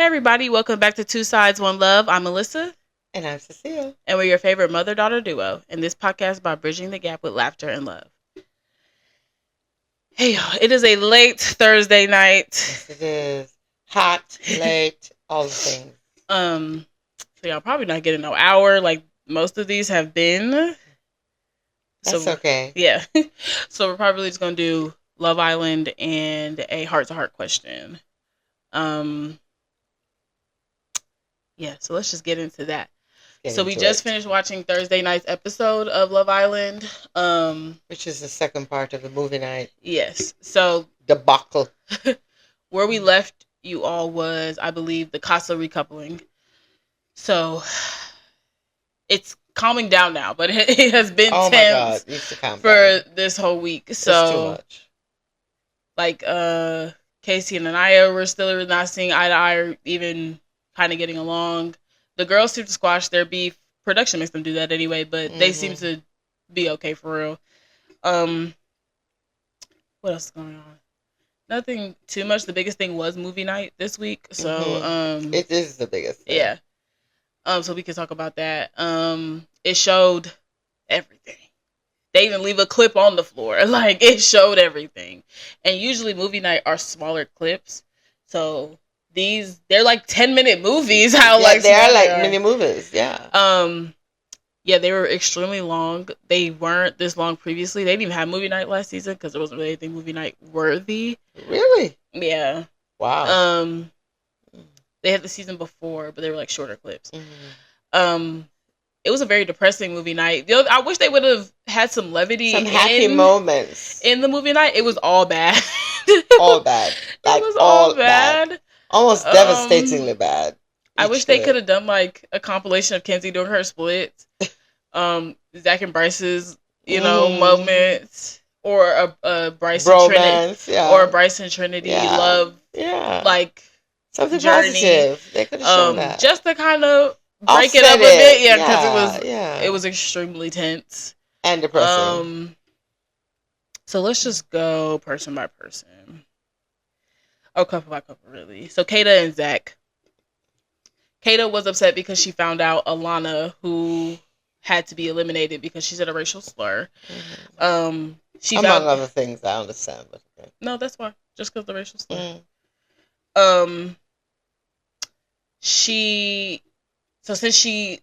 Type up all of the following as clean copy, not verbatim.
everybody, welcome back to Two Sides, One Love. I'm Melissa. And I'm Cecile. And we're your favorite mother-daughter duo. And this podcast is about bridging the gap with laughter and love. Hey, it is a late Thursday night. Yes, it is. Hot, late, all the things. So y'all probably not getting no hour like most of these have been. That's okay. Yeah. So we're probably just going to do Love Island and a heart-to-heart question. Yeah, so let's just get into that. So we just finished watching Thursday night's episode of Love Island. Which is the second part of the movie night. Yes. So debacle. Where we left you all was, I believe, the Casa recoupling. So it's calming down now, but it has been tense for this whole week. So it's too much. Like Casey and Anaya were still not seeing eye to eye or even kind of getting along. The girls seem to squash their beef. Production makes them do that anyway, but they seem to be okay for real. What else is going on? Nothing too much. The biggest thing was movie night this week. So it is the biggest thing. Yeah. So we can talk about that. It showed everything. They even leave a clip on the floor. Like, it showed everything. And usually movie night are smaller clips. So they're like 10-minute movies. They are like mini movies. Yeah. Yeah, they were extremely long. They weren't this long previously. They didn't even have movie night last season because there wasn't really anything movie night worthy. Really? Yeah. Wow. They had the season before, but they were like shorter clips. It was a very depressing movie night. I wish they would have had some levity, some happy moments in the movie night. It was all bad. All bad. Like, it was all bad. Almost devastatingly bad. I wish they could have done like a compilation of Kenzie doing her splits, Zach and Bryce's, moments, or a Bryce and Trinity, or a Bryce and Trinity love, like something journey. Positive. They could have shown that just to kind of break it up a bit, because it was extremely tense and depressing. So let's just go person by person. Oh, couple by couple, really. So Kata and Zach. Kata was upset because she found out Alana, who had to be eliminated because she said a racial slur. Among other things, I understand. But okay. No, that's why. Just because the racial slur. So since she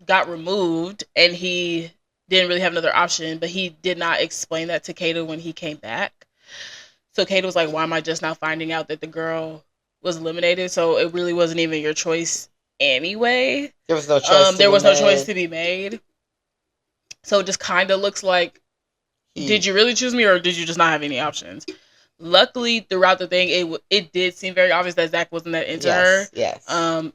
got removed and he didn't really have another option, but he did not explain that to Kata when he came back. So Kata was like, why am I just now finding out that the girl was eliminated? So it really wasn't even your choice anyway. There was no choice no choice to be made. So it just kind of looks like, did you really choose me or did you just not have any options? Luckily, throughout the thing, it did seem very obvious that Zach wasn't that into her. Yes.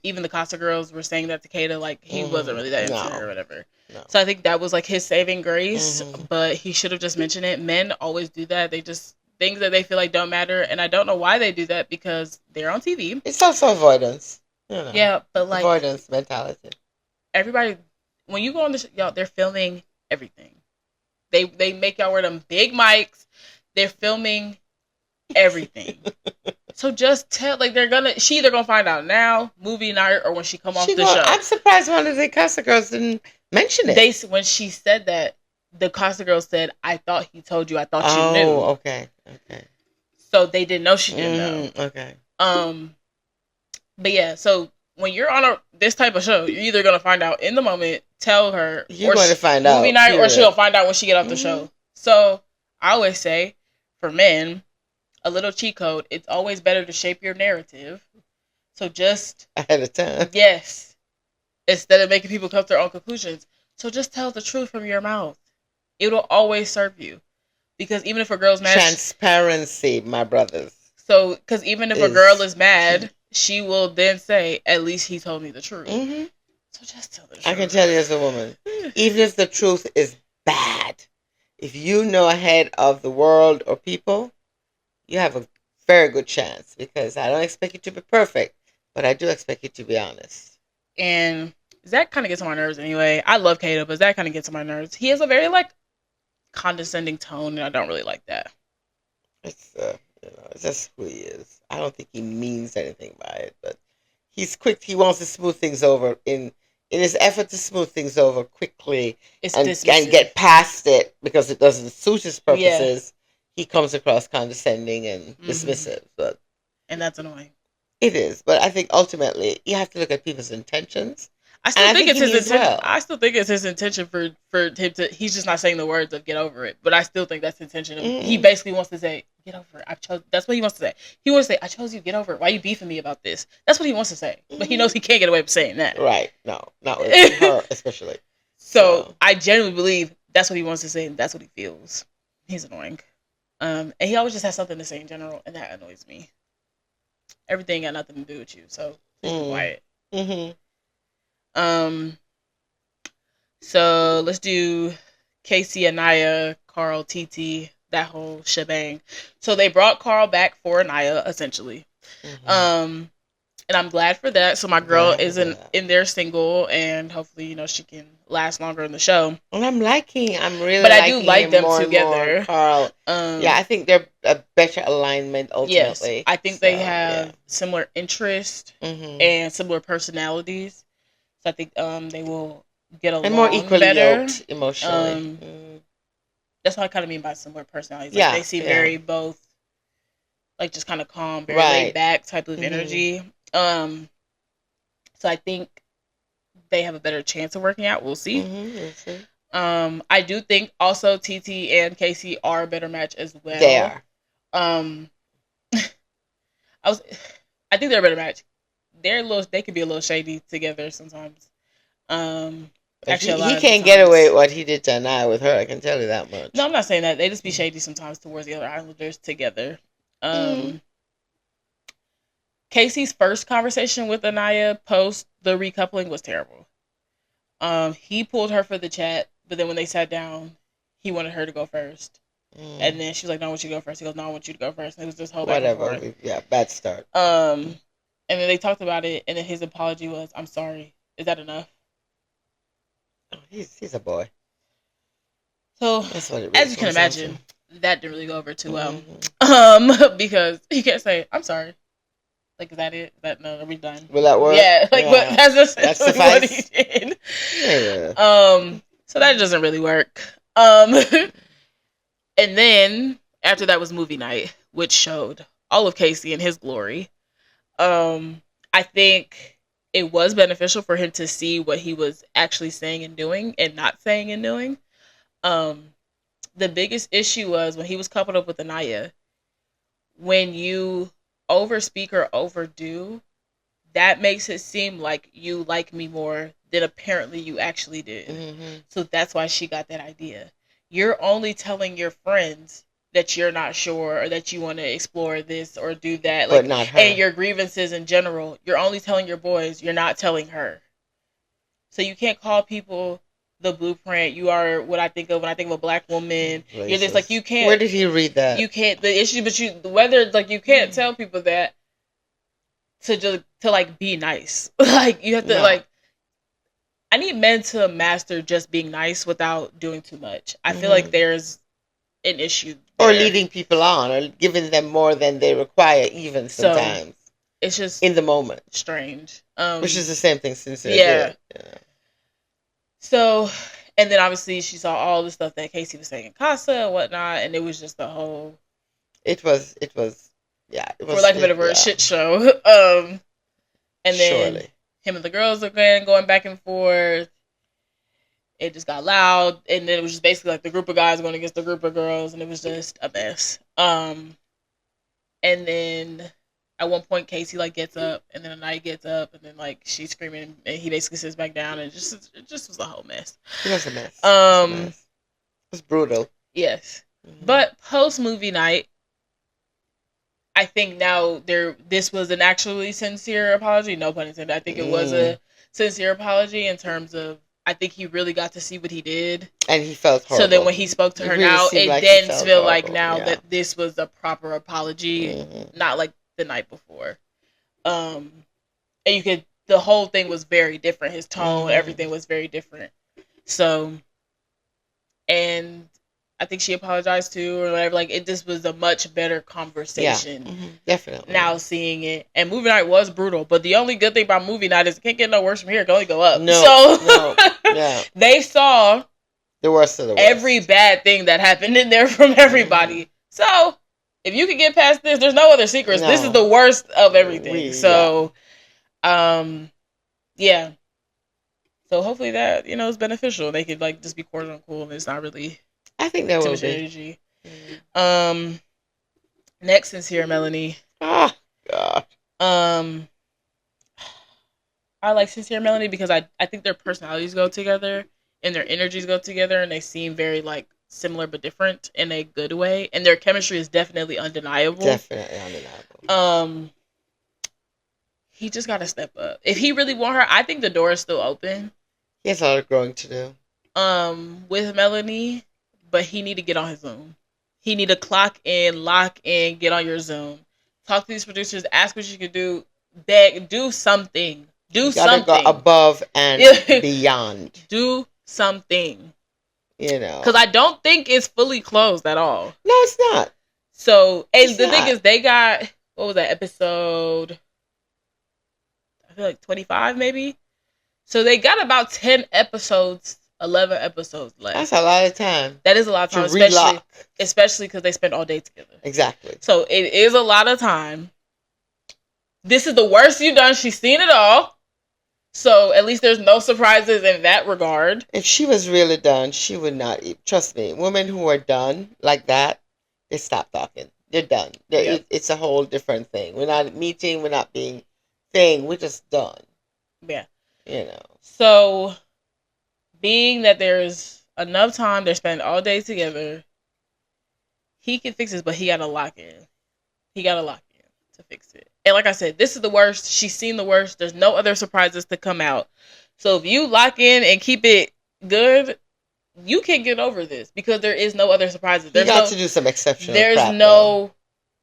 Even the Casa girls were saying that to Kata, like he wasn't really that into her or whatever. No. So I think that was like his saving grace, but he should have just mentioned it. Men always do that. They just, things that they feel like don't matter, and I don't know why they do that because they're on TV. It's also avoidance. Yeah, but like avoidance mentality. Everybody, when you go on the y'all, they're filming everything. They make y'all wear them big mics. They're filming everything. So just tell, like, she either gonna find out now, movie night, or when she come off the show. I'm surprised one of the Casa girls didn't mention it. When she said that, the Casa girl said, "I thought he told you. I thought you knew." Oh, okay. So they didn't know she didn't know. Okay. But yeah, so when you're on this type of show, you're either gonna find out in the moment, tell her, you're going to find out movie night, or she'll find out when she get off the show. So I always say, for men, a little cheat code: it's always better to shape your narrative. So just ahead of time, yes, instead of making people come to their own conclusions. So just tell the truth from your mouth. It'll always serve you, because even if a girl's mad, transparency, my brothers. So, because even if a girl is mad, she will then say, "At least he told me the truth." So just tell the truth. I can tell you as a woman, even if the truth is bad, if you know ahead of the world or people, you have a very good chance, because I don't expect you to be perfect, but I do expect you to be honest. And Zach kind of gets on my nerves anyway. I love Kata, but Zach kind of gets on my nerves. He has a very condescending tone, and I don't really like that. It's it's just who he is. I don't think he means anything by it, but he's quick. He wants to smooth things over in his effort to smooth things over quickly It's and dismissive. get past it because it doesn't suit his Yeah. purposes. He comes across condescending and dismissive, but And that's annoying. it is. But I think ultimately you have to look at people's intentions, I and still I think think it's he his means intention. well. I still think it's his intention for him to. He's just not saying the words of "get over it," but I still think that's his intention. He basically wants to say, "Get over it." I chose. That's what he wants to say. He wants to say, "I chose you. Get over it. Why are you beefing me about this?" That's what he wants to say. But he knows he can't get away with saying that. Right? No, not with her especially. So I genuinely believe that's what he wants to say, and that's what he feels. He's annoying. And he always just has something to say in general, and that annoys me. Everything got nothing to do with you, so please be quiet. Um. So let's do Casey, Anaya, Carl, TT, that whole shebang. So they brought Carl back for Anaya, essentially. And I'm glad for that. So my girl isn't in there single, and hopefully, she can last longer in the show. And I'm really but I liking do like him them more together. And more, Carl. Yeah, I think they're a better alignment ultimately. Yes, I think they have similar interests and similar personalities. So I think they will get along and more equally better. yoked emotionally. That's what I kind of mean by similar personalities. Like they seem very both, like just kind of calm, very laid back type of energy. So I think they have a better chance of working out. We'll see. We'll see. I do think also TT and Casey are a better match as well. They are. I think they're a better match. They could be a little shady together sometimes. Actually, he can't get away with what he did to Anaya with her. I can tell you that much. No, I'm not saying that. They just be shady sometimes towards the other Islanders together. Casey's first conversation with Anaya post the recoupling was terrible. He pulled her for the chat, but then when they sat down, he wanted her to go first. And then she was like, "No, I want you to go first." He goes, "No, I want you to go first." And it was this whole back and forth. Yeah, bad start. And then they talked about it, and then his apology was, "I'm sorry." Is that enough? He's a boy. So, as you can imagine, that didn't really go over too well. Because he can't say, "I'm sorry." Like, is that it? No, are we done? Will that work? Yeah, but that's essentially what he did. Yeah. So that doesn't really work. And then after that was movie night, which showed all of Casey in his glory. I think it was beneficial for him to see what he was actually saying and doing and not saying and doing. The biggest issue was when he was coupled up with Anaya. When you overspeak or overdo, that makes it seem like you like me more than apparently you actually did. So that's why she got that idea. You're only telling your friends that you're not sure or that you want to explore this or do that. But not her. And your grievances in general, you're only telling your boys, you're not telling her. So you can't call people the blueprint. You are what I think of when I think of a black woman. You're just like, you can't. Where did he read that? You can't. The issue, but you can't tell people that to like be nice. Like you have to I need men to master just being nice without doing too much. I feel like there's an issue there. Or leading people on or giving them more than they require even sometimes. So, it's just in the moment. Strange. Which is the same thing Sincere did. Yeah. So, and then obviously she saw all the stuff that Casey was saying in Casa and whatnot, and it was just the whole. It was. For lack of a better word, shit show. And then him and the girls again going back and forth. It just got loud, and then it was just basically like the group of guys going against the group of girls, and it was just a mess. And then at one point Casey gets up, and then Anaya gets up, and then she's screaming, and he basically sits back down, and it just was a whole mess. It was a mess. It was brutal. Yes, but post movie night, I think now this was an actually sincere apology. No pun intended. I think it was a sincere apology in terms of I think he really got to see what he did, and he felt horrible. So then when he spoke to her now, it then felt like now that this was a proper apology, not like the night before. And the whole thing was very different. His tone, everything was very different. So, and I think she apologized to or whatever. Like, it just was a much better conversation. Yeah, definitely. Now seeing it, and movie night was brutal, but the only good thing about movie night is it can't get no worse from here. It can only go up. No, yeah. They saw the worst of the worst. Every bad thing that happened in there from everybody. So if you can get past this, there's no other secrets. This is the worst of everything. Yeah. So hopefully that, is beneficial. They could like just be cordial and cool and it's not really I think there too will much be energy. Next Sincere Melanie. Oh God. I like Sincere Melanie because I think their personalities go together and their energies go together and they seem very like similar but different in a good way. And their chemistry is definitely undeniable. He just gotta step up. If he really want her, I think the door is still open. He has a lot of growing to do. With Melanie, but he need to get on his Zoom. He need to clock in, lock in, get on your Zoom. Talk to these producers, ask what you can do, beg, do something. Do something. Gotta go above and beyond. Do something. Because I don't think it's fully closed at all. No, it's not. So, and the thing is, they got, what was that episode? I feel like 25 maybe. So they got about 10 episodes, 11 episodes left. That's a lot of time. That is a lot of time, especially because they spent all day together. Exactly. So it is a lot of time. This is the worst you've done. She's seen it all. So at least there's no surprises in that regard. If she was really done, she would not eat. Trust me, women who are done like that, they stop talking. They're done. It's a whole different thing. We're not meeting. We're not being thing. We're just done. Yeah. So, being that there's enough time, they're spending all day together, he can fix this, but he got to lock in. He got to lock in to fix it. And like I said, this is the worst. She's seen the worst. There's no other surprises to come out. So if you lock in and keep it good, you can get over this because there is no other surprises. You got to do some exceptional crap. There's no...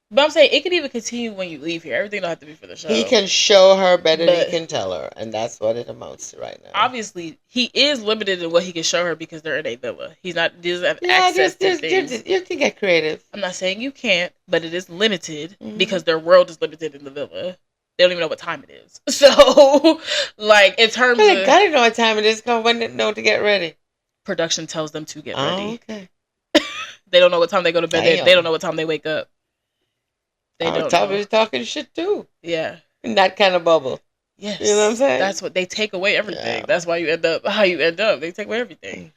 But I'm saying it can even continue when you leave here. Everything don't have to be for the show. He can show her better than he can tell her, and that's what it amounts to right now. Obviously, he is limited in what he can show her because they're in a villa. He doesn't have access to things. You can get creative. I'm not saying you can't, but it is limited because their world is limited in the villa. They don't even know what time it is. So, like, in terms of... They gotta know what time it is because when they know to get ready. Production tells them to get ready. Okay. They don't know what time they go to bed. They don't know what time they wake up. They don't know. Talking shit too. Yeah. In that kind of bubble. Yes. You know what I'm saying? That's what they take away everything. Yeah. That's why you end up how you end up. They take away everything.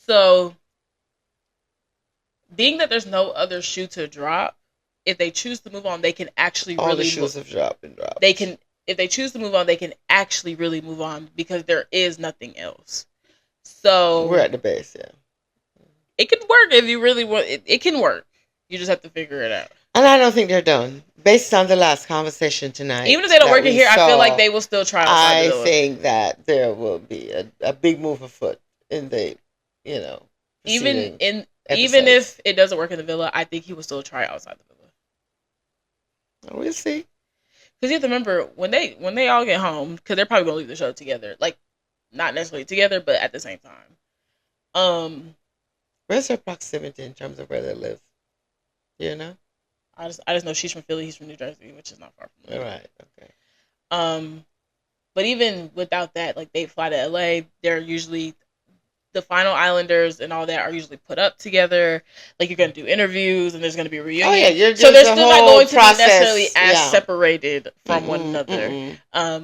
So, being that there's no other shoe to drop, if they choose to move on, they can actually all the shoes have dropped and dropped. They can, if they choose to move on, they can actually really move on because there is nothing else. So we're at the base, yeah. It can work if you really want. It can work. You just have to figure it out. And I don't think they're done. Based on the last conversation tonight. Even if they don't work it here, I feel like they will still try. I think that there will be a big move afoot in the, even if it doesn't work in the villa, I think he will still try outside the villa. We'll see. Because you have to remember when they all get home, because they're probably gonna leave the show together, like not necessarily together, but at the same time. Where's their proximity in terms of where they live? You know. I just know she's from Philly, he's from New Jersey, which is not far from me. All right. Okay. But even without that, like they fly to LA, they're usually the final Islanders and all that are usually put up together. Like you're gonna do interviews and there's gonna be a reunion. Oh yeah, so they're still not going to be necessarily as separated from one another.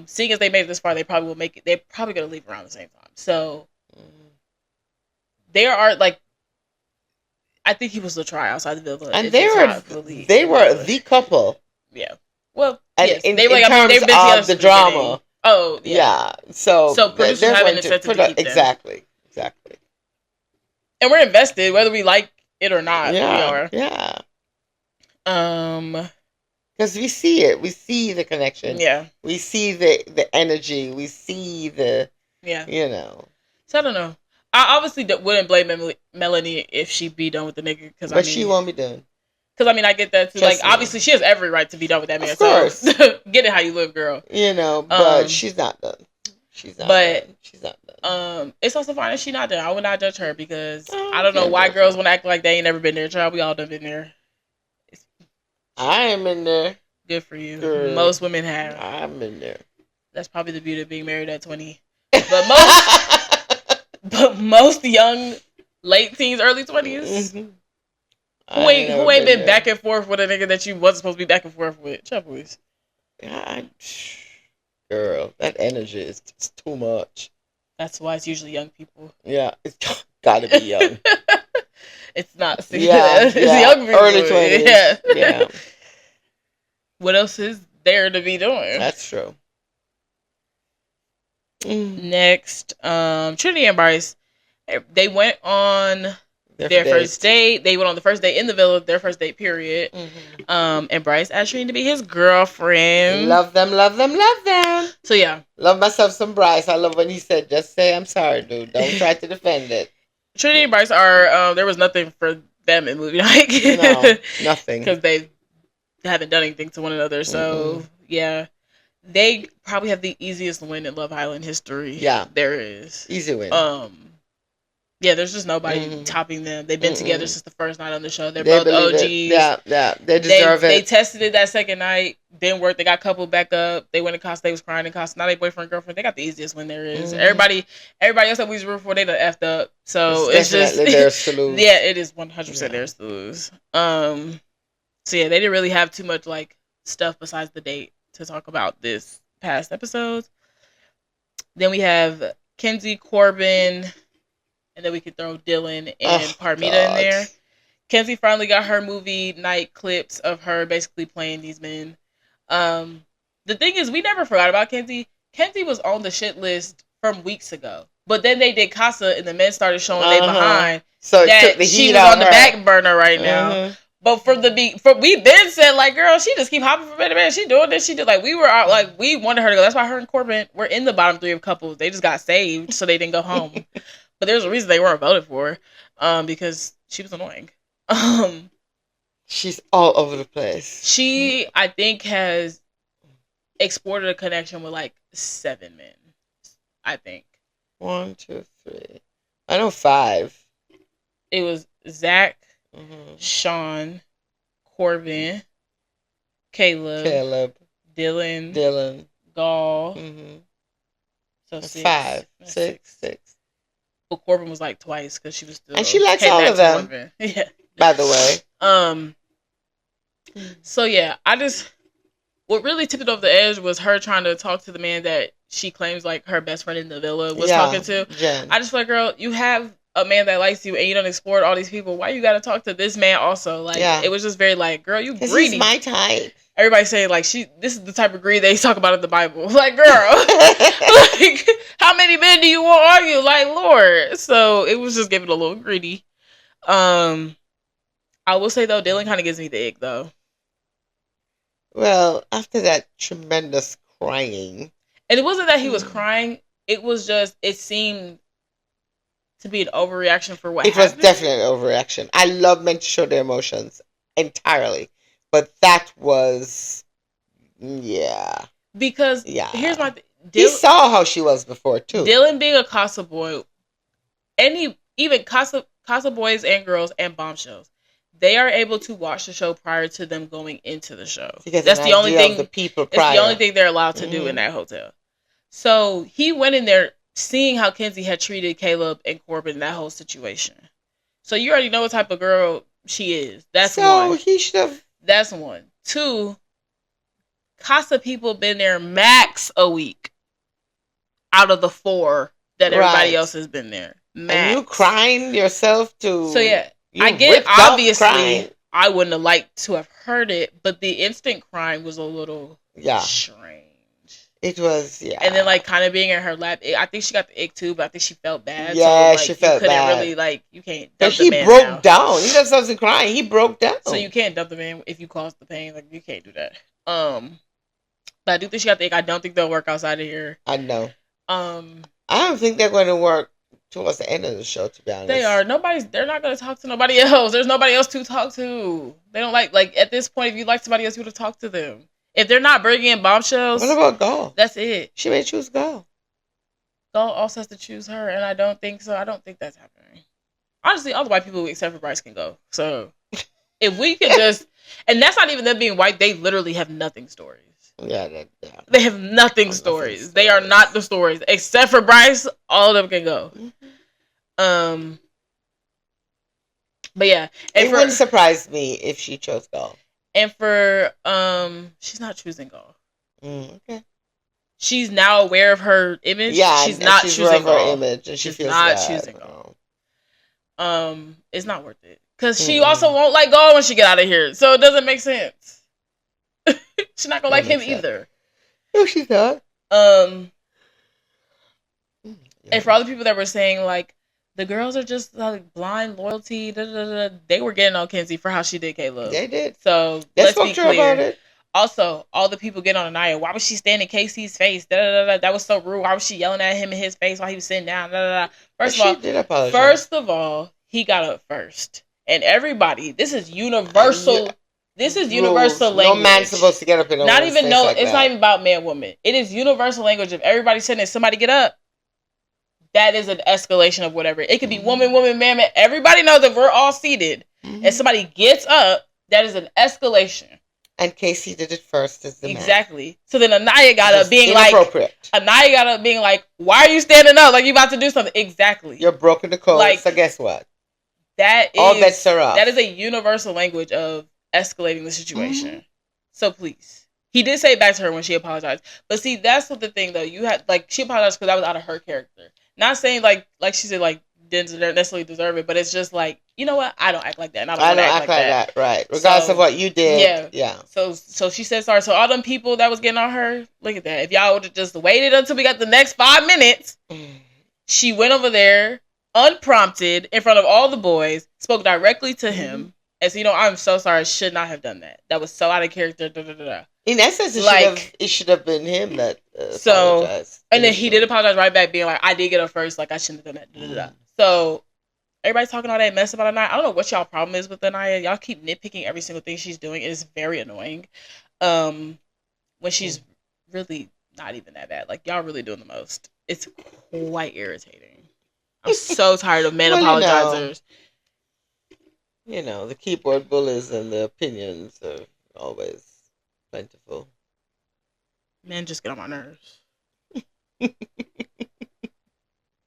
Seeing as they made it this far, they probably will make it. They're probably gonna leave around the same time. So there are like. I think he was the try outside the villa. And they were the couple. Yeah. Well, and yes. in they were, terms they've been of the drama. Oh, yeah. Yeah. So producers have an incentive to keep them. Exactly. And we're invested, whether we like it or not. Yeah. We are. Yeah. Because we see it. We see the connection. Yeah. We see the energy. We see the... Yeah. So I don't know. I obviously wouldn't blame Melanie if she be done with the nigga. But she won't be done. Because, I get that too. Trust me. Obviously, she has every right to be done with that man. Of course. So, get it how you live, girl. But she's not done. She's not done. It's also fine if she not there. I would not judge her because I don't know can't why judge girls her. want to act like they ain't never been there. Child, we all done been there. It's I am in there. good for you. Girl, Most women have. I'm in there. That's probably the beauty of being married at 20. But most young, late teens, early 20s, Mhm. who ain't been there. back and forth with a nigga that you wasn't supposed to be back and forth with? Child, please. Girl, that energy is just too much. That's why it's usually young people. Yeah, it's gotta be young. It's not. Yeah, It's young people. early 20s. Yeah. Yeah, What else is there to be doing? that's true. Next, Trinity and Bryce, they went on their first date. They went on the first date in the villa, their first date period. And Bryce asked Trinity to be his girlfriend. Love them, love them, love them. So yeah, love myself some Bryce. I love when he said, "Just say I'm sorry, dude. Don't try to defend it." Trinity and Bryce are. There was nothing for them in movie night. No, nothing. Because they haven't done anything to one another. So yeah, they probably have the easiest win in Love Island history. Yeah, there is easy win. Yeah, there's just nobody topping them. They've been together since the first night on the show. They're They both OGs. Yeah, they deserve it. They tested it that second night, didn't work. They got coupled back up. They went to Costa. They was crying in Costa. Now they boyfriend girlfriend. They got the easiest win there is. Everybody else that we was rooting for, they done effed up. So it's just theirs to lose. Yeah, it is 100% theirs to lose. So yeah, they didn't really have too much like stuff besides the date to talk about this past episodes. Then we have Kenzie, Corbin, and then we could throw Dylan and Parmita in there. Kenzie finally got her movie night clips of her basically playing these men. The thing is, we never forgot about Kenzie. Kenzie was on the shit list from weeks ago. But then they did Casa and the men started showing they behind. So that took the she heat was out on the back burner right now. But we been said like, girl, she just keep hopping from man to man. She doing this. She did like we were out like we wanted her to go. That's why her and Corbin were in the bottom 3 of couples. They just got saved so they didn't go home. But there's a reason they weren't voted for, because she was annoying. She's all over the place. She, I think, has exported a connection with like 7 men. I think 1, 2, 3. I know 5. It was Zach, Sean, Corbin, Caleb, Dylan, Gall. So that's 6. 5, 6. But Corbin was like twice because she was still. And she likes all of them. Yeah. By the way. So yeah, what really tipped it over the edge was her trying to talk to the man that she claims like her best friend in the villa was talking to. Jen. I just feel like, girl, you have a man that likes you and you don't explore all these people. Why you got to talk to this man also? Like, it was just very like, girl, you greedy. He's my type. Everybody saying like this is the type of greed they talk about in the Bible. Like, girl, like how many men do you want on you? Like, Lord. So it was just giving a little greedy. I will say though, Dylan kind of gives me the ick though. Well, after that tremendous crying, and it wasn't that he was crying. It was just it seemed to be an overreaction for what happened. It was definitely an overreaction. I love men to show their emotions entirely. But that was, because here's my thing. He saw how she was before too. Dylan being a Casa boy, even Casa boys and girls and bombshells, they are able to watch the show prior to them going into the show. That's the only thing. It's the only thing they're allowed to do in that hotel. So he went in there seeing how Kenzie had treated Caleb and Corbin in that whole situation. So you already know what type of girl she is. That's one. So he should have. That's 1. 2, Casa people been there max a week out of the 4 that everybody else has been there. Max. And you crying yourself to. So yeah, I get it. Obviously, I wouldn't have liked to have heard it, but the instant crying was a little strange. It was, And then like kind of being in her lap. I think she got the ick too, but I think she felt bad. Yeah, so, like, she felt bad. You couldn't really like you can't. But he broke down. He just wasn't crying. He broke down. So you can't dump the man if you cause the pain. Like you can't do that. But I do think she got the ick. I don't think they'll work outside of here. I know. I don't think they're going to work towards the end of the show. To be honest, they are. They're not going to talk to nobody else. There's nobody else to talk to. They don't like at this point. If you like somebody else, you would have talked to them. If they're not bringing in bombshells, what about Gall? That's it. She may choose Gall. Gaul also has to choose her, and I don't think so. I don't think that's happening. Honestly, all the white people except for Bryce can go. So if we could just, and that's not even them being white, they literally have nothing stories. Yeah, They have nothing stories. They are not the stories. Except for Bryce, all of them can go. Um, but yeah. And it wouldn't surprise me if she chose golf. And for, she's not choosing golf. Okay. She's now aware of her image. Yeah, she's not choosing her image, and she's not choosing golf. It's not worth it. Because she also won't let go when she get out of here. So it doesn't make sense. She's not gonna like him either. No, she's not. And for all the people that were saying like the girls are just like blind loyalty, they were getting on Kenzie for how she did Caleb. They did. So let's be clear about it. Also, all the people get on Anaya. Why was she standing in Casey's face? That was so rude. Why was she yelling at him in his face while he was sitting down? First of all, he got up first, and everybody. This is universal. This is universal language. No man's supposed to get up in a not even no. Like it's not even about man woman. It is universal language. If everybody's sitting there, somebody get up. That is an escalation of whatever. It could be woman, man. Everybody knows that we're all seated, and somebody gets up. That is an escalation. And Casey did it first as the exactly. Man. So then Anaya got up being like, why are you standing up? Like you about to do something. Exactly. You're broken the code. Like, so guess what? All bets are off. That is a universal language of escalating the situation. So please. He did say it back to her when she apologized. But see, that's the thing though. You had like she apologized because that was out of her character. Not saying like she said like didn't necessarily deserve it, but it's just like, you know what? I don't act like that. And I don't act like that. Right. Regardless of what you did. Yeah. So she said sorry. So all them people that was getting on her, look at that. If y'all would have just waited until we got the next 5 minutes, she went over there unprompted in front of all the boys, spoke directly to him, and said, I'm so sorry. I should not have done that. That was so out of character. In essence, it should have been him that apologized. And then he did apologize right back, being like, I did get up first. Like, I shouldn't have done that. So everybody's talking all that mess about Anaya. I don't know what y'all problem is with Anaya. Y'all keep nitpicking every single thing she's doing. It is very annoying. When she's really not even that bad. Like, y'all really doing the most. It's quite irritating. I'm so tired of men apologizers. The keyboard bullies and the opinions are always plentiful. Men just get on my nerves.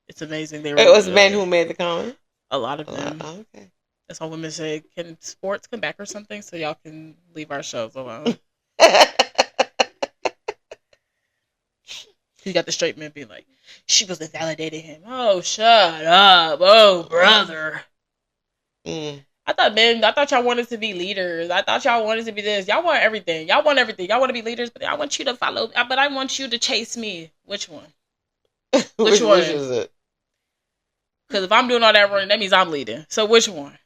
It's amazing. It was men who made the comment? A lot of them. Okay. That's all women say. Can sports come back or something so y'all can leave our shows alone? You got the straight men being like, she was invalidating him. Oh, shut up. Oh, brother. I thought y'all wanted to be leaders. I thought y'all wanted to be this. Y'all want everything. Y'all want everything. Y'all want to be leaders, but I want you to follow. But I want you to chase me. Which one? Which one? Which is it? Because if I'm doing all that running, that means I'm leading. So which one?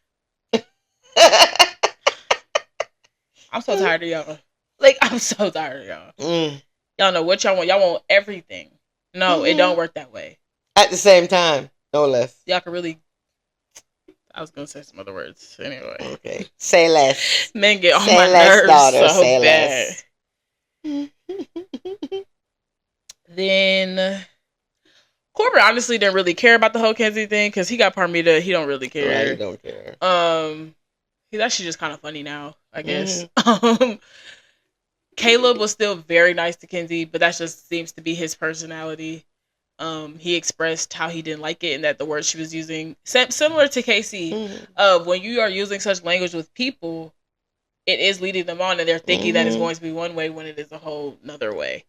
I'm so tired of y'all. Like, I'm so tired of y'all. Y'all know what y'all want. Y'all want everything. No, it don't work that way. At the same time, no less. Y'all can really... I was going to say some other words. Anyway. Okay. Say less. Men get on my nerves daughter, so say bad. Less. Then... Corbin honestly didn't really care about the whole Kenzie thing because he got Parmita. He don't really care. Right, he don't care. He's actually just kind of funny now, I guess. Caleb was still very nice to Kenzie, but that just seems to be his personality. He expressed how he didn't like it and that the words she was using, similar to Casey, when you are using such language with people, it is leading them on and they're thinking that it's going to be one way when it is a whole nother way.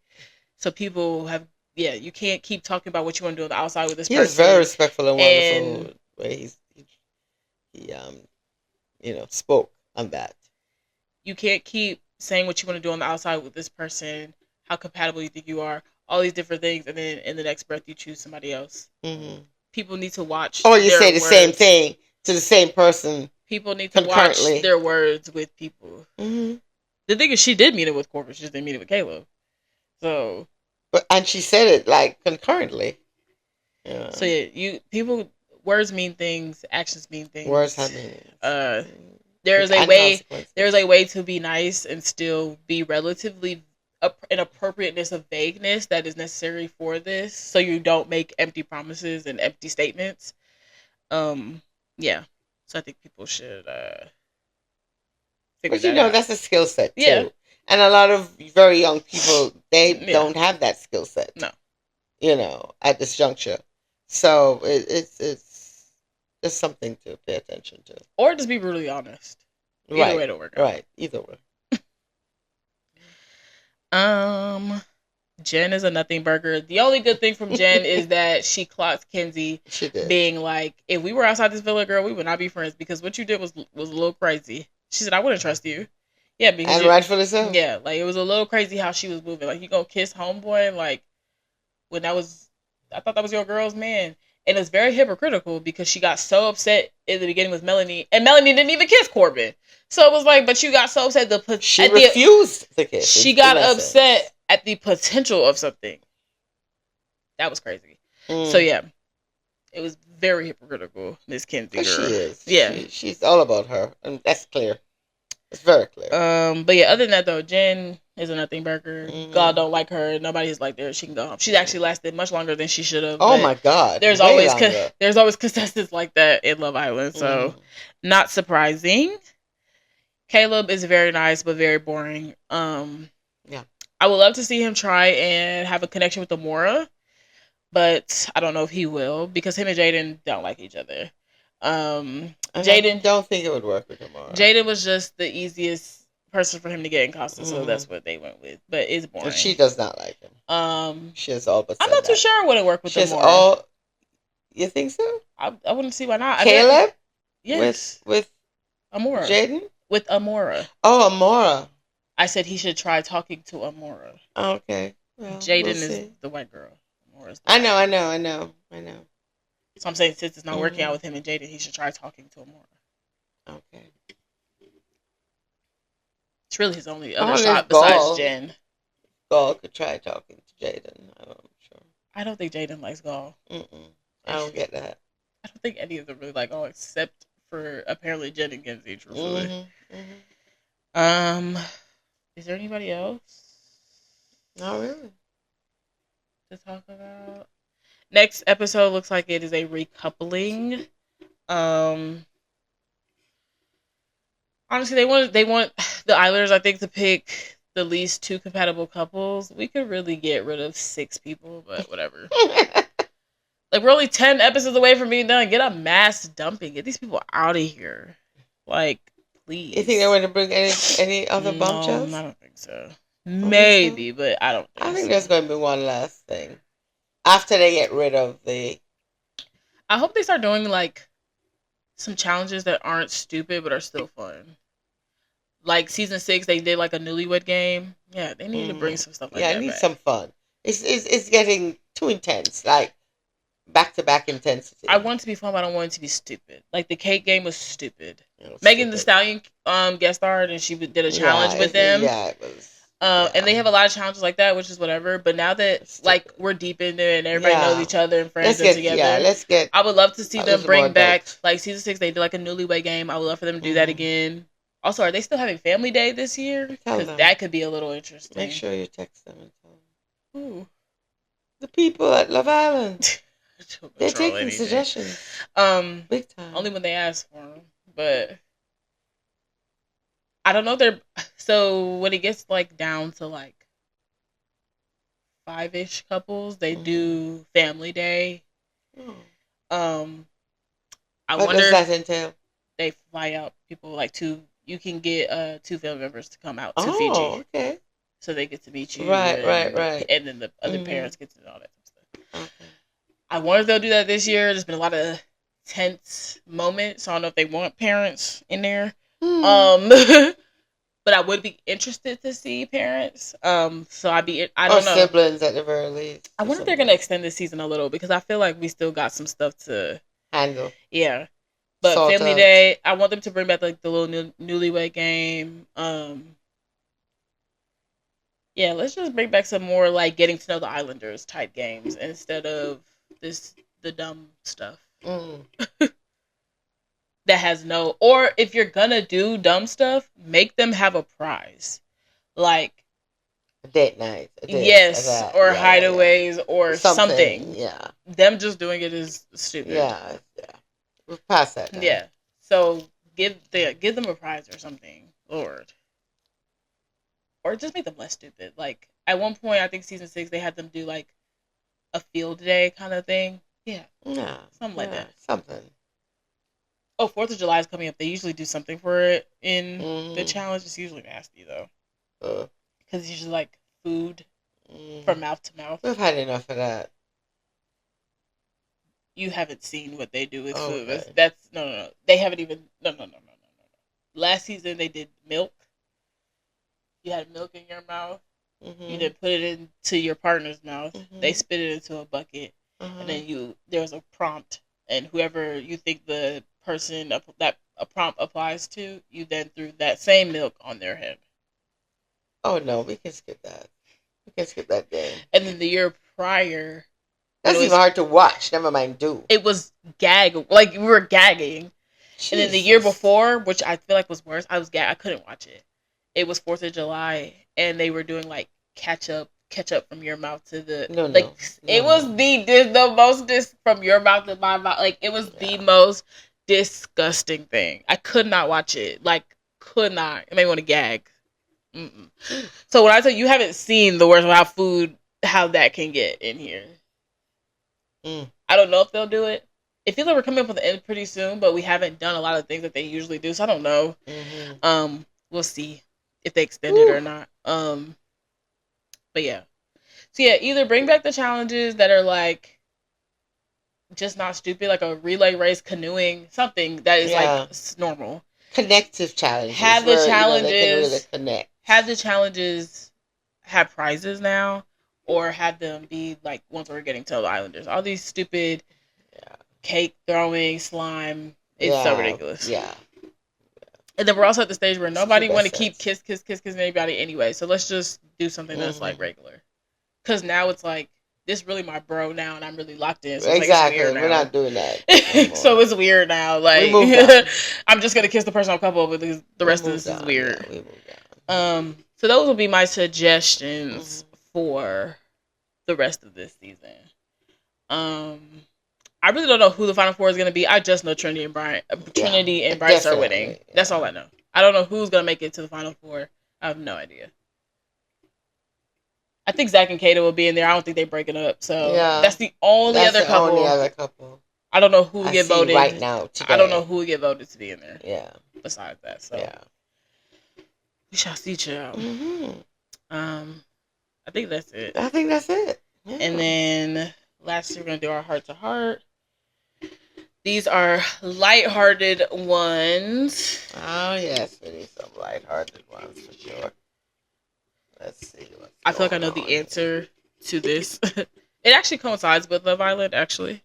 So people have, you can't keep talking about what you want to do on the outside with this person. He's very respectful and wonderful way he spoke on that. You can't keep saying what you want to do on the outside with this person, how compatible you think you are, all these different things, and then in the next breath you choose somebody else. People need to watch. Or you say the same thing to the same person. People need to watch their words with people. The thing is, she did meet it with Corbin, she just didn't meet it with Caleb. So, and she said it like concurrently. Yeah. So words mean things, actions mean things. Words have meanings. There's a way to be nice and still be relatively an appropriateness of vagueness that is necessary for this, so you don't make empty promises and empty statements. Um, yeah. So I think people should figure But you that know, out. that's a skill set Yeah. too. And a lot of very young people, they Yeah. don't have that skill set. No. You know, at this juncture. So it's just something to pay attention to. Or just be brutally honest. Either way Right. it'll work out. Right. Either way. Jen is a nothing burger. The only good thing from Jen is that she clocked Kenzie She did. being like, if we were outside this villa, girl, we would not be friends because what you did was a little crazy. She said, I wouldn't trust you. Yeah, because And rightfully so. Yeah, like it was a little crazy how she was moving. Like you gonna kiss homeboy, like when I thought that was your girl's man. And it's very hypocritical because she got so upset in the beginning with Melanie, and Melanie didn't even kiss Corbin. So it was like, but you got so upset she refused to kiss. She got upset at the potential of something. That was crazy. So yeah, it was very hypocritical, Miss Kenzie. Girl. She is. Yeah, she's all about her, and that's clear. It's very clear. But yeah, other than that though, Jen is a nothing burger. God don't like her. Nobody's like there. She can go home. She's actually lasted much longer than she should have. Oh my God! There's always contestants like that in Love Island, so not surprising. Caleb is very nice but very boring. Yeah. I would love to see him try and have a connection with Amora, but I don't know if he will because him and Jaden don't like each other. Jaden don't think it would work with Amora. Jaden was just the easiest person for him to get in Costa, so that's what they went with. But it's boring. But she does not like him. She has all but. I'm not too sure it wouldn't work with Amora. You think so? I wouldn't see why not. Caleb? Yes. With Amora. Jaden? With Amora. Oh, Amora. I said he should try talking to Amora. Oh, okay. Well, Jaden is the white girl. I know. So I'm saying since it's not working out with him and Jaden, he should try talking to Amora. Okay. It's really his only other shot besides Jen. Gaul could try talking to Jaden. I'm sure. I don't think Jaden likes Gaul. I don't get that. I don't think any of them really like Gaul except for apparently Jen and Kenzie, truthfully. Is there anybody else? Not really. To talk about? Next episode looks like it is a recoupling. Honestly, they want the Islanders, I think, to pick the least 2 compatible couples. We could really get rid of 6 people, but whatever. Like, we're only 10 episodes away from being done. Get a mass dumping. Get these people out of here. Like, please. You think they want to bring any other bombshells? No, I don't think so. Maybe, but I don't think I think there's going to be one last thing. After they get rid of the... I hope they start doing, like, some challenges that aren't stupid but are still fun. Like, season 6, they did, like, a newlywed game. Yeah, they need to bring some stuff like that. Yeah, I need some fun. It's getting too intense. Like, back-to-back intensity. I want it to be fun, but I don't want it to be stupid. Like, the cake game was stupid. Megan Thee Stallion guest starred, and she did a challenge with them. Yeah, it was... And they have a lot of challenges like that, which is whatever. But now that like we're deep in there and everybody knows each other and friends and together, I would love to see them bring back like season 6. They did like a newlywed game. I would love for them to do that again. Also, are they still having Family Day this year? Because that could be a little interesting. Make sure you text them and tell them. Ooh. The people at Love Island. They're taking suggestions. Big time. Only when they ask for them, but. I don't know. So when it gets like down to like 5-ish couples, they do Family Day. I what wonder does that entail? They fly out people like 2. You can get 2 family members to come out to Fiji. Okay. So they get to meet you. Right. And then the other parents get to know all that stuff. Okay. I wonder if they'll do that this year. There's been a lot of tense moments. So I don't know if they want parents in there. But I would be interested to see parents. So I don't know. Siblings at the very least. I wonder if they're gonna extend this season a little because I feel like we still got some stuff to handle. Yeah, but Family Day, I want them to bring back like the little newlywed game. Yeah, let's just bring back some more like getting to know the Islanders type games instead of the dumb stuff. That has no, or if you're gonna do dumb stuff, make them have a prize. Like, date night. Yes, or Yeah. hideaways or Something. something. Yeah. Them just doing it is stupid. Yeah. Yeah. We'll pass that now. Yeah. So give them a prize or something, Lord, or just make them less stupid. Like at one point, I think season 6 they had them do like a field day kind of thing. Yeah, Yeah. something like that. Something. Oh, 4th of July is coming up. They usually do something for it in the Mm-hmm. challenge. It's usually nasty though, Uh, because it's usually like food from mm. mouth to mouth. We've had enough of that. You haven't seen what they do with food. Okay. That's no. They haven't even no. Last season they did milk. You had milk in your mouth. You Mm-hmm. then put it into your partner's mouth. They Mm-hmm. spit it into a bucket, and Uh-huh. then there was a prompt, and whoever you think the person that a prompt applies to, you then threw that same milk on their head. Oh no, we can skip that. We can skip that game. And then the year prior, when That's even hard to watch. Never mind do. it was gag, like we were gagging. And then the year Jesus. before, which I feel like was worse, I couldn't watch it. It was 4th of July, and they were doing like ketchup from your mouth to the No, like. no, It no, was no. the most from your mouth to my mouth. Like it was the Yeah. most disgusting thing. I could not watch it. Like could not. It made me want to gag. Mm-mm. So when I tell you haven't seen the worst of how that can get in here. Mm. I don't know if they'll do it. It feels like we're coming up with the end pretty soon, but we haven't done a lot of things that they usually do, so I don't know. Mm-hmm. We'll see if they extend it or not. But yeah. So yeah, either bring back the challenges that are like just not stupid, like a relay race, canoeing, something that is like Yeah. normal. Connective challenges Have the where they can really challenges, connect. have the challenges have prizes now, or have them be like ones we're getting to the Islanders. All these stupid Yeah. cake throwing, slime. It's so Yeah. ridiculous. Yeah. And then we're also at the stage where It's the nobody want to best keep sense. kissing anybody anyway. So let's just do something that's like Mm-hmm. regular. Because now it's like, this really my bro now, and I'm really locked in. So it's like, it's Exactly. weird We're now. not doing that no So more. it's weird now. We Like, moved on. I'm just going to kiss the person I'm couple with because the We rest of this moved is on. Yeah, weird. we moved on. So those will be my suggestions Mm-hmm. for the rest of this season. Um, I really don't know who the final four is going to be. I just know Yeah, Trinity and Bryce are winning. definitely. That's Yeah. all I know. I don't know who's going to make it to the final four. I have no idea. I think Zach and Kato will be in there. I don't think they're breaking up. So Yeah. that's the only That's other the only couple. other couple I don't know who will I get see right voted. now I don't know today. who will get voted to be in there. Yeah. Besides that, so Yeah. we shall see, child. Mm-hmm. I think that's it. I think that's it. Yeah. And then lastly, we're gonna do our heart to heart. These are lighthearted ones. Oh yes, we need some lighthearted ones for sure. Let's see what's I feel like I know the answer to this. It actually coincides with Love Island, actually.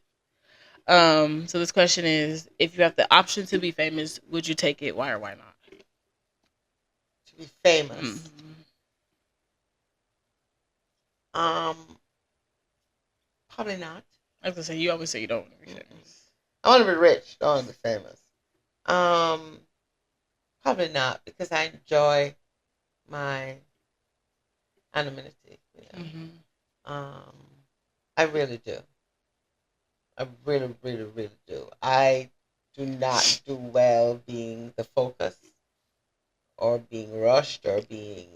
So this question is: if you have the option to be famous, would you take it? Why or why not? To be famous. Mm-hmm. Probably not. I was gonna say you always say you don't want to be famous. I want to be rich. Don't want to be famous. Um, Probably not because I enjoy my anonymity. Mm-hmm. Um, I really do. I really, really, really do. I do not do well being the focus or being rushed or being,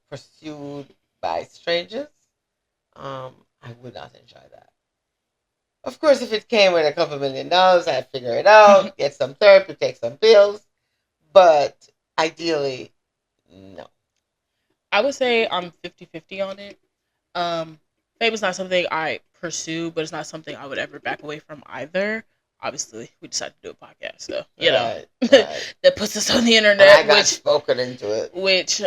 pursued by strangers. I would not enjoy that. Of course, if it came with a couple $1,000,000, I'd figure it out, get some therapy, take some pills. But ideally, no. I would say I'm 50-50 on it. Fame is not something I pursue, but it's not something I would ever back away from either. Obviously, we decided to do a podcast, so Right. that puts us on the And internet, I got spoken into it. which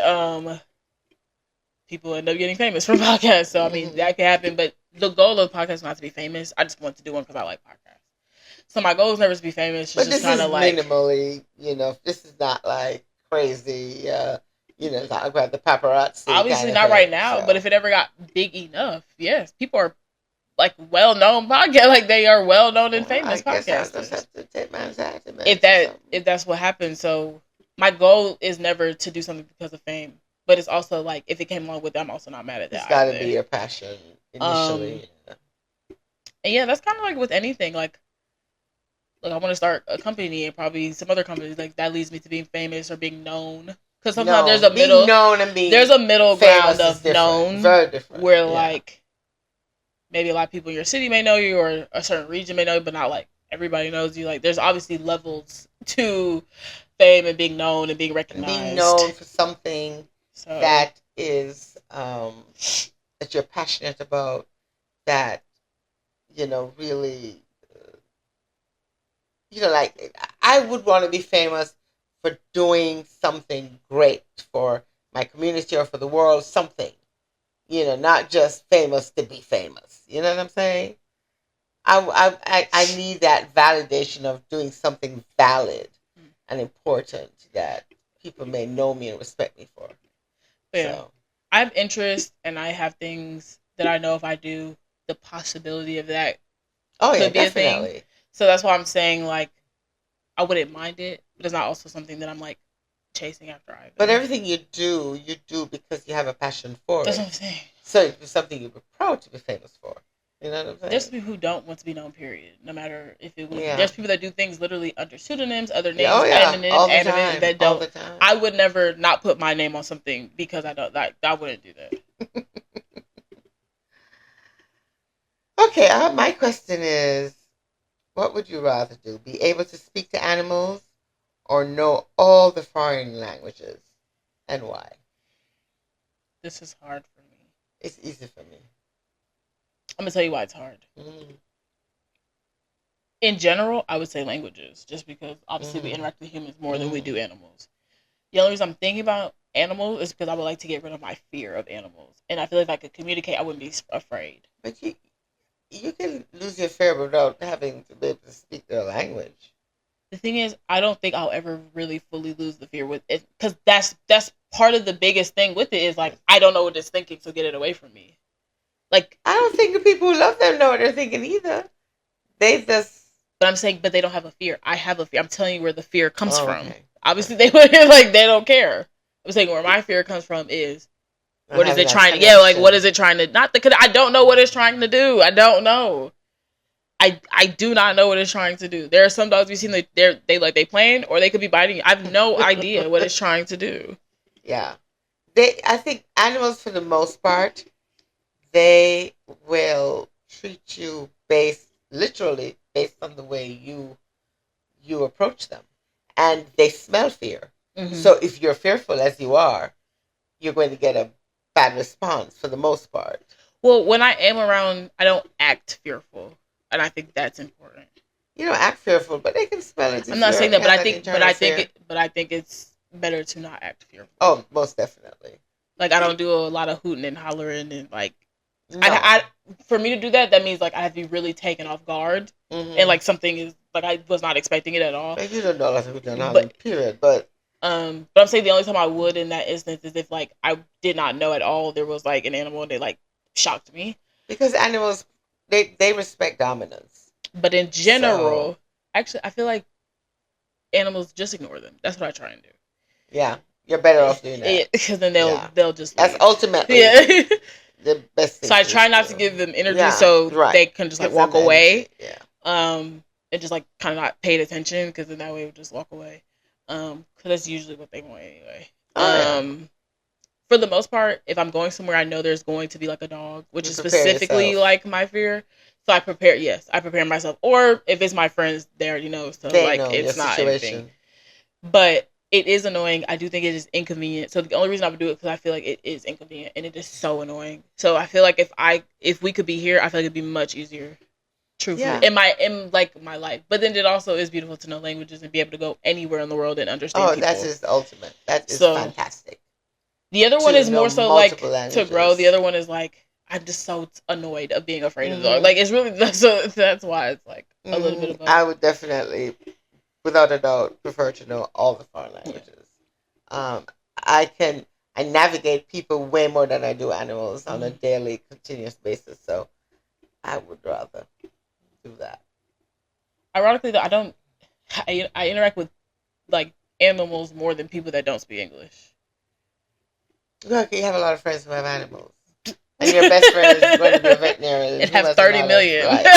people end up getting famous from podcasts. So I mean that can happen, but the goal of the podcast is not to be famous. I just want to do one because I like podcasts. So my goal is never to be famous. But It's just this is kind of like minimally, this is not like crazy, talk about the paparazzi obviously kind of not thing, right now, so. but if it ever got big enough, yes, people are like well known podcast, like they are well known and Well, I famous guess I'll just podcasters. have to take my anxiety meds If or something. that's what happens, so my goal is never to do something because of fame. but it's also like if it came along with it, I'm also not mad at It's that got to either. be your passion Um, initially. and yeah, that's kind of like with anything. Like I want to start a company and probably some other companies like that leads me to being famous or being known. Because sometimes No, being known and there's being a middle ground famous is of different. known Very different. where Yeah. like maybe a lot of people in your city may know you or a certain region may know you, but not like everybody knows you. Like there's obviously levels to fame and being known and being And being known recognized. for something So that is that you're passionate about, that really, like I would want to be famous for doing something great for my community or for the world, something, not just famous to be famous. You know what I'm saying? I need that validation of doing something valid and important that people may know me and respect me for. yeah, So, I have interest and I have things that I know if I do, the possibility of that oh yeah, could be a thing. definitely. So that's why I'm saying like I wouldn't mind it, but it's not also something that I'm like chasing after But either. everything you do because you have a passion for That's it. what I'm saying. So it's something you're proud to be famous for. You know what I'm There's saying? people who don't want to be known. Period. No matter if it was. Yeah. There's people that do things literally under pseudonyms, other Yeah. Oh names, yeah. anonym, All the anonym time. that All don't. the time. I would never not put my name on something because I don't like. I wouldn't do that. Okay. My question is, what would you rather do? Be able to speak to animals or know all the foreign languages, and why? This is hard for me. It's easy for me. I'm gonna tell you why it's hard. Mm-hmm. In general, I would say languages, just because obviously we Mm-hmm. interact with humans more than we Mm-hmm. do animals. The only reason I'm thinking about animals is because I would like to get rid of my fear of animals, and I feel like if I could communicate, I wouldn't be afraid. But you can lose your fear without having to be able to speak their language. The thing is, I don't think I'll ever really fully lose the fear with it because that's part of the biggest thing with it is like I don't know what it's thinking, so get it away from me. Like, I don't think the people who love them know what they're thinking either. They just. but I'm saying, but they don't have a fear. I have a fear. I'm telling you where the fear comes Oh, from. okay. Obviously, they Okay. would like they don't care. I'm saying where my fear comes from is Not what is having it that trying to? Yeah, like what is connection. it trying to? Not because I don't know what it's trying to do. I don't know. I do not know what it's trying to do. There are some dogs we've seen that they playing or they could be biting you. I have no idea what it's trying to do. Yeah. I think animals, for the most part, they will treat you literally based on the way you approach them, and they smell fear. Mm-hmm. So if you're fearful as you are, you're going to get a bad response for the most part. Well, when I am around, I don't act fearful, and I think that's important. You don't act fearful, but they can smell it I'm if not you saying that, have that internal fear. but I think it's better to not act fearful. Oh, most definitely. Like I don't do a lot of hooting and hollering and like No. for me to do that, that means like I have to be really taken off guard and Mm-hmm. like something is like I was not expecting it at all. But you don't know that's who's But hollering, period. But but I'm saying the only time I would in that instance is if like I did not know at all there was like an animal and they like shocked me. because animals, they respect dominance. But in So general, actually, I feel like animals just ignore them. That's what I try and do. yeah, you're better off doing that. Because then Yeah, they'll just that's leave. ultimately Yeah. the best So thing I for you try to not to do. give them energy Yeah, so right. they can just like Give them walk the energy. away. Yeah. And just like kind of not paid attention because then that way we'll just walk away. Because that's usually what they want anyway. Oh yeah. For the most part, if I'm going somewhere, I know there's going to be like a dog, which You is prepare specifically yourself. like my fear. So I prepare. Yes, I prepare myself. Or if it's my friends, they already know. So They like know your it's not anything. situation. But it is annoying. I do think it is inconvenient. So the only reason I would do it because I feel like it is inconvenient and it is so annoying. So I feel like if we could be here, I feel like it'd be much easier. Truthfully, Yeah. in like my life, but then it also is beautiful to know languages and be able to go anywhere in the world and understand Oh, that's people. just the ultimate. That is So fantastic. the other one To is know more so multiple like to grow. The languages. other one is like I'm just so annoyed of being afraid of the dog. Mm-hmm. Like it's really so that's why it's like a little bit Mm-hmm. of both. I would definitely, without a doubt, prefer to know all the foreign Yeah. languages. Um, I can I navigate people way more than I do animals on a daily, continuous basis. So I would rather do that. Ironically, though, I interact with like animals more than people that don't speak English. Look, you have a lot of friends who have animals. And your best friend is going to be a veterinarian and who have has a 30 lot of million. like.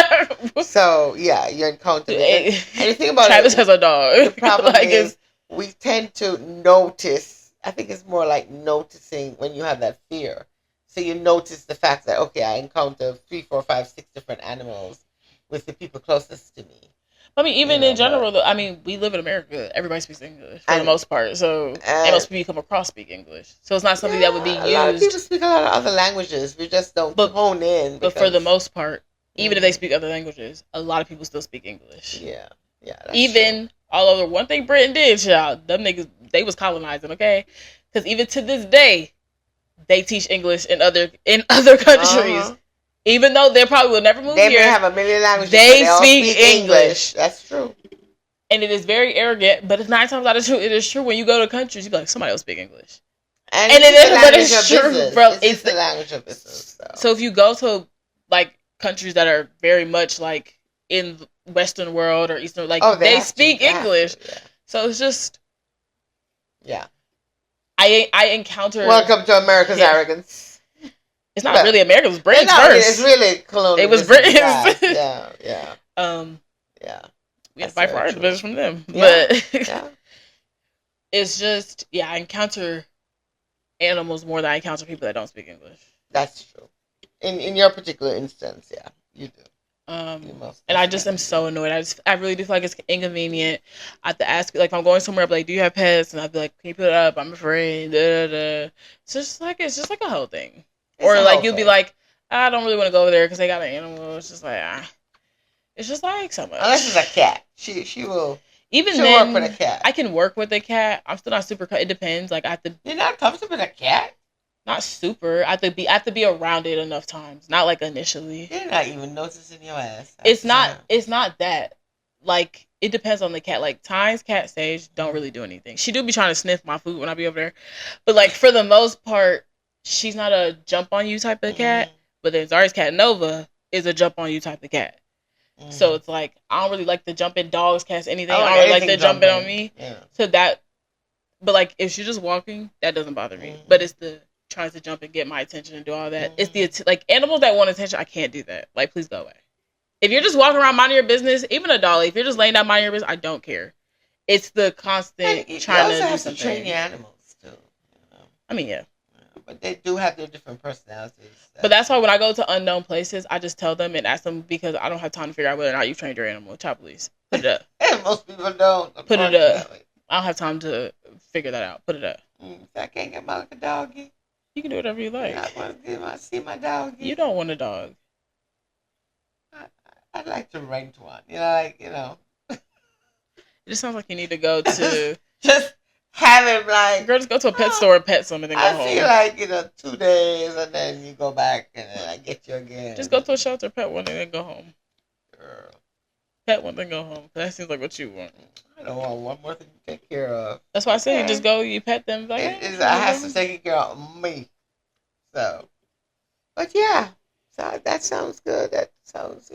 So yeah, you encounter it, and the thing about Travis it, has a dog. the problem Like is it's we tend to notice. I think it's more like noticing when you have that fear. So you notice the fact that okay, I encounter 3, 4, 5, 6 different animals with the people closest to me. I mean, You even in know, but general, though, I mean, we live in America. Everybody speaks English for the and most part. So, and and most people you come across speak English. So it's not something that would be yeah, a lot of people used. speak a lot of other languages. We just don't But, hone in but for the because. most part, even if they Mhm. speak other languages, a lot of people still speak English. Yeah, yeah, that's true. Even all over one thing Britain did, child, them niggas they was colonizing, okay? Because even to this day, they teach English in other Uh countries. huh. Even though they probably will never move They may here, have a million languages, but they they all speak speak English. English. That's true. And it is very arrogant, but it's 9 times out of true. It is true when you go to countries, you be like, somebody else speak English. And And it's it just the is, but language it's of true, business. bro. It's just the language of business. So. So if you go to like countries that are very much like in the Western world or Eastern, like Oh, they they have to. speak They have to. English. Yeah. So it's just Yeah. I encounter Welcome to America's yeah. arrogance. It's not Well, really America. It was it's Britain's not really. It's first. really It was colonialism last. Britain's. Yeah. Yeah. um, Yeah. we had to That's fight for very our true. independence from them, Yeah. but Yeah. it's just yeah. I encounter animals more than I encounter people that don't speak English. That's true. In your particular instance, yeah, you do. You most And I just am definitely do. so annoyed. I really do feel like it's inconvenient. I have to ask, like, if I'm going somewhere, I'll be like, do you have pets? And I'll be like, can you put it up? I'm afraid. Da, da, da. It's just like a whole thing. It's Or a like whole you'll be thing. like, I don't really want to go over there because they got an animal. It's just like it's just like so Unless it's a much. cat, she will. Even She'll work with a then, cat. I can work with a cat. I'm still not super. It depends. Like I have to You're not comfortable with a cat? not super. I have to be around it enough times. Not like initially. They're not even noticing your ass. It's Half the not time. it's not that like it depends on the cat. Like Ty's cat stage don't really do anything. She do be trying to sniff my food when I be over there, but like for the most part, she's not a jump on you type of cat. Mm-hmm. But then Zari's cat Nova is a jump on you type of cat. So Mm-hmm. it's like I don't really like the jumping dogs, cats, I anything. I like don't really like anything the jumping on jumping. me. Yeah. So that, but like if she's just walking, that doesn't bother me. But Mm-hmm. it's the trying to jump and get my attention and do all that. It's Mm-hmm. the like animals that want attention. I can't do that. Like please go away. If you're just walking around minding your business, even a dolly, if you're just laying down minding your business, I don't care. It's the And constant you trying to also do have to train something. your animals too. You know? I mean, yeah. Yeah, but they do have their different personalities. But that's why when I go to unknown places, I just tell them and ask them because I don't have time to figure out whether or not you trained your animal. Child police. Put it up. And most people don't, Put it up. unfortunately. I don't have time to figure that out. Put it up. I can't get my like a doggy. You can do whatever you You like. know, I want to see my doggy. You don't want a dog. I, I'd like to rent one. You know, like It just sounds like you need to go to just have him like. girl, just go to a pet Oh, store and pet something and then I go feel home. like 2 days and then you go back and then I get you Just again. go to a shelter, pet one, and then go home. Girl, Pet one, then go home. That seems like what you want. I don't want one more thing to take care of. That's why I said you just Okay, go, you pet them, like, it is. hey, I have to take care of me. So, but yeah, so that sounds good. That sounds.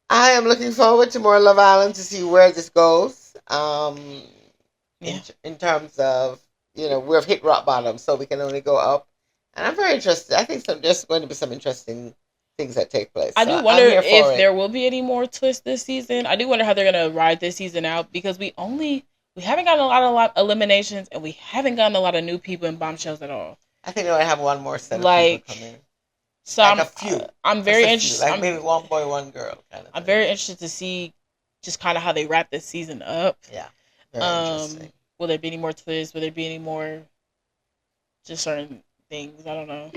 I am looking forward to more Love Island to see where this goes. yeah. In terms of we've hit rock bottom, so we can only go up. And I'm very interested. I think there's going to be some interesting things that take place. I So do wonder I'm here for if it. there will be any more twists this season. I do wonder how they're gonna ride this season out because we haven't gotten a lot of eliminations and we haven't gotten a lot of new people in bombshells at all. I think they're gonna have one more set of people Like come in, so, like a few, I'm just very a few, interested. like maybe one boy, one girl kind of I'm thing. very interested to see just kind of how they wrap this season up. Yeah, very Um, interesting. will there be any more twists? Will there be any more just certain things? I don't know.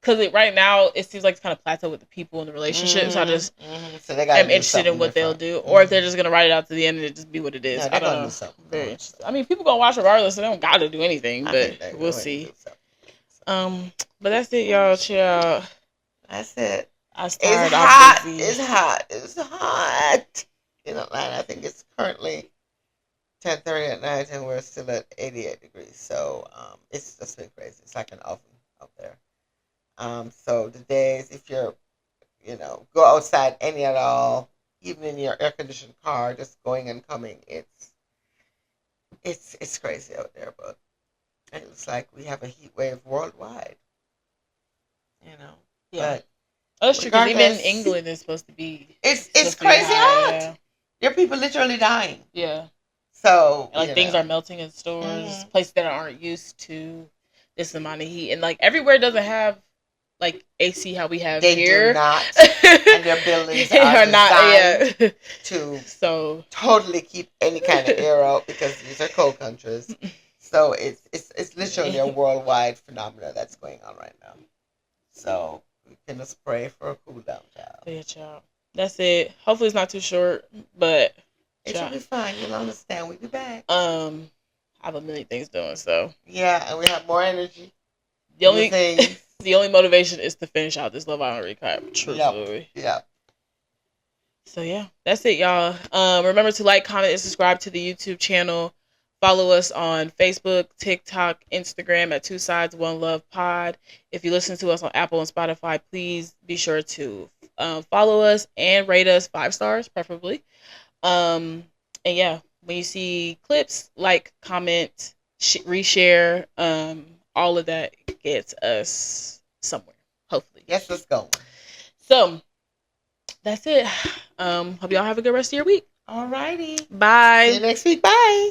Because right now it seems like it's kind of plateau with the people and the relationships. So I just So they gotta am do interested in something what they'll different. do, or if they're just gonna write it out to the end and it just be what it is. No, I they're don't gonna do know. something. Very interested. I mean, people gonna watch regardless, so they don't gotta do anything, I but think they're we'll going to see. do something. But that's it, y'all. Chill out. That's it. I was It's tired. I'm hot. busy. It's hot. It's hot. In Atlanta, I think it's currently 10:30 at night, and we're still at 88 degrees. So it's just been crazy. It's like an oven out there. So the days, if you're, go outside any at all, even in your air conditioned car, just going and coming, it's crazy out there. But It looks like we have a heat wave worldwide. You know, Yeah. but That's true, because even regardless, England is supposed to be it's crazy hot. Yeah. There are people literally dying. Yeah. So Like things are melting in stores, places that aren't used to this amount of heat, and like everywhere doesn't have like AC how we have they here. do not, and their buildings are designed yeah. to So totally keep any kind of air out because these are cold countries. So it's literally a worldwide phenomenon that's going on right now. So we can just pray for a cool down, child. Yeah, child. That's it. Hopefully it's not too short, but it should be fine. You'll understand. We'll be back. I have a million things doing, so yeah, and we have more energy. The only things. The only motivation is to finish out this Love Island recap. Truthfully. Yep. So yeah, that's it, y'all. Remember to like, comment, and subscribe to the YouTube channel. Follow us on Facebook, TikTok, Instagram at Two Sides One Love Pod. If you listen to us on Apple and Spotify, please be sure to follow us and rate us 5 stars, preferably. And yeah, when you see clips, like, comment, reshare. All of that gets us somewhere. Hopefully. Yes, let's go. So that's it. Hope y'all have a good rest of your week. Alrighty. Bye. See you next week. Bye.